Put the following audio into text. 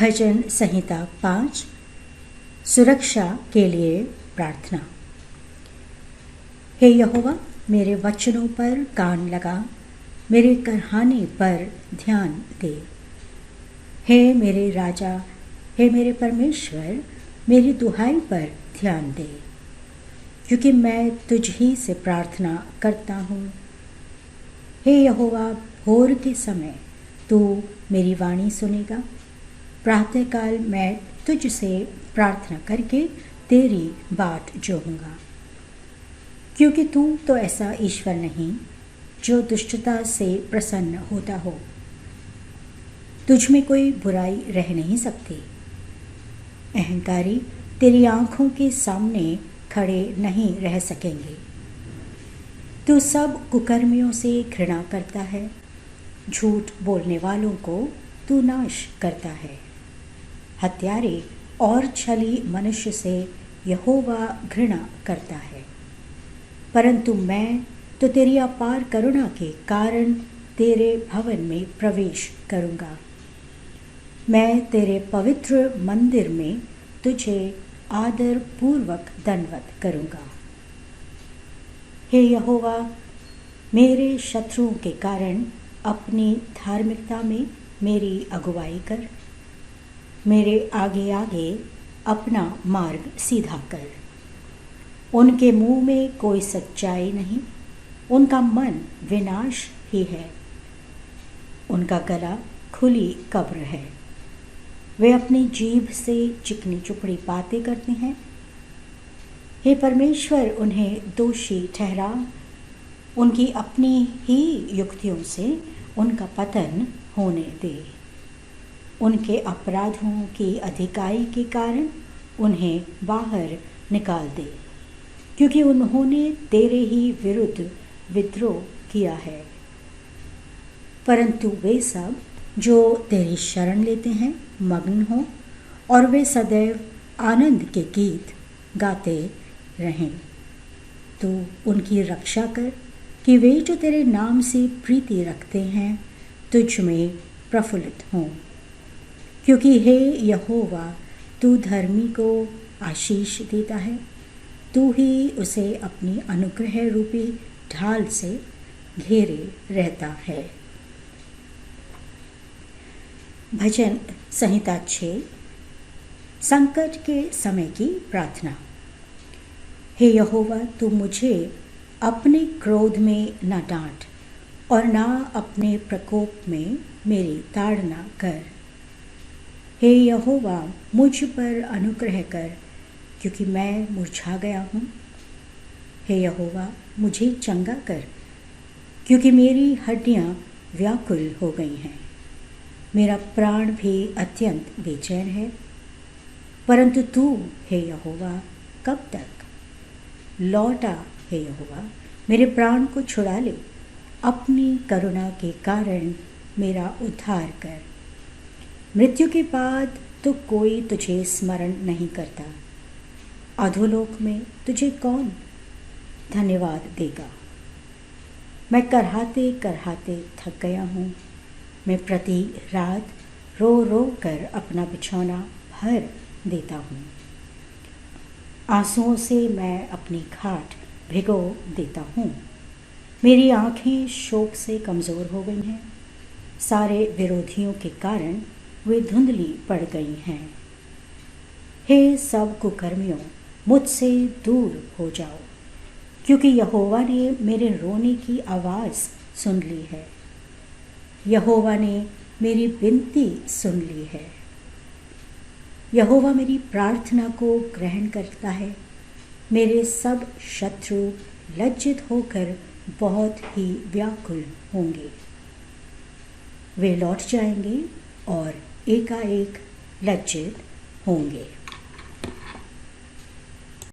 भजन संहिता 5 सुरक्षा के लिए प्रार्थना। हे यहोवा, मेरे वचनों पर कान लगा, मेरे कहने पर ध्यान दे। हे मेरे राजा, हे मेरे परमेश्वर, मेरी दुहाई पर ध्यान दे, क्योंकि मैं तुझ ही से प्रार्थना करता हूँ। हे यहोवा, भोर के समय तू मेरी वाणी सुनेगा। प्रातःकाल मैं तुझसे प्रार्थना करके तेरी बाट जोहूँगा, क्योंकि तू तो ऐसा ईश्वर नहीं जो दुष्टता से प्रसन्न होता हो। तुझ में कोई बुराई रह नहीं सकती। अहंकारी तेरी आँखों के सामने खड़े नहीं रह सकेंगे। तू सब कुकर्मियों से घृणा करता है, झूठ बोलने वालों को तू नाश करता है। हत्यारे और छली मनुष्य से यहोवा घृणा करता है, परंतु मैं तो तेरी अपार करुणा के कारण तेरे भवन में प्रवेश करूँगा। मैं तेरे पवित्र मंदिर में तुझे आदर पूर्वक दंडवत करूँगा। हे यहोवा, मेरे शत्रुओं के कारण अपनी धार्मिकता में मेरी अगुवाई कर। मेरे आगे आगे अपना मार्ग सीधा कर। उनके मुंह में कोई सच्चाई नहीं, उनका मन विनाश ही है। उनका गला खुली कब्र है। वे अपनी जीभ से चिकनी चुपड़ी बातें करते हैं। हे परमेश्वर, उन्हें दोषी ठहरा। उनकी अपनी ही युक्तियों से उनका पतन होने दे। उनके अपराधों की अधिकाई के कारण उन्हें बाहर निकाल दे, क्योंकि उन्होंने तेरे ही विरुद्ध विद्रोह किया है। परंतु वे सब जो तेरी शरण लेते हैं मग्न हो, और वे सदैव आनंद के गीत गाते रहें। तू उनकी रक्षा कर कि वे जो तेरे नाम से प्रीति रखते हैं तुझ में प्रफुल्लित हों। क्योंकि हे यहोवा, तू धर्मी को आशीष देता है। तू ही उसे अपनी अनुग्रह रूपी ढाल से घेरे रहता है। भजन संहिता 6 संकट के समय की प्रार्थना। हे यहोवा, तू मुझे अपने क्रोध में न डांट और न अपने प्रकोप में मेरी ताड़ना कर। हे यहोवा, मुझ पर अनुग्रह कर, क्योंकि मैं मुरझा गया हूँ। हे यहोवा, मुझे चंगा कर, क्योंकि मेरी हड्डियाँ व्याकुल हो गई हैं। मेरा प्राण भी अत्यंत बेचैन है। परंतु तू, हे यहोवा, कब तक? लौटा, हे यहोवा, मेरे प्राण को छुड़ा ले। अपनी करुणा के कारण मेरा उद्धार कर। मृत्यु के बाद तो कोई तुझे स्मरण नहीं करता। अधोलोक में तुझे कौन धन्यवाद देगा? मैं करहाते करहाते थक गया हूँ। मैं प्रति रात रो रो कर अपना बिछौना भर देता हूँ। आंसुओं से मैं अपनी खाट भिगो देता हूँ। मेरी आँखें शोक से कमज़ोर हो गई हैं। सारे विरोधियों के कारण वे धुंधली पड़ गई हैं। हे सब कुकर्मियों, मुझसे दूर हो जाओ, क्योंकि यहोवा ने मेरे रोने की आवाज़ सुन ली है। यहोवा ने मेरी विनती सुन ली है। यहोवा मेरी प्रार्थना को ग्रहण करता है। मेरे सब शत्रु लज्जित होकर बहुत ही व्याकुल होंगे। वे लौट जाएंगे और एकाएक लज्जित होंगे।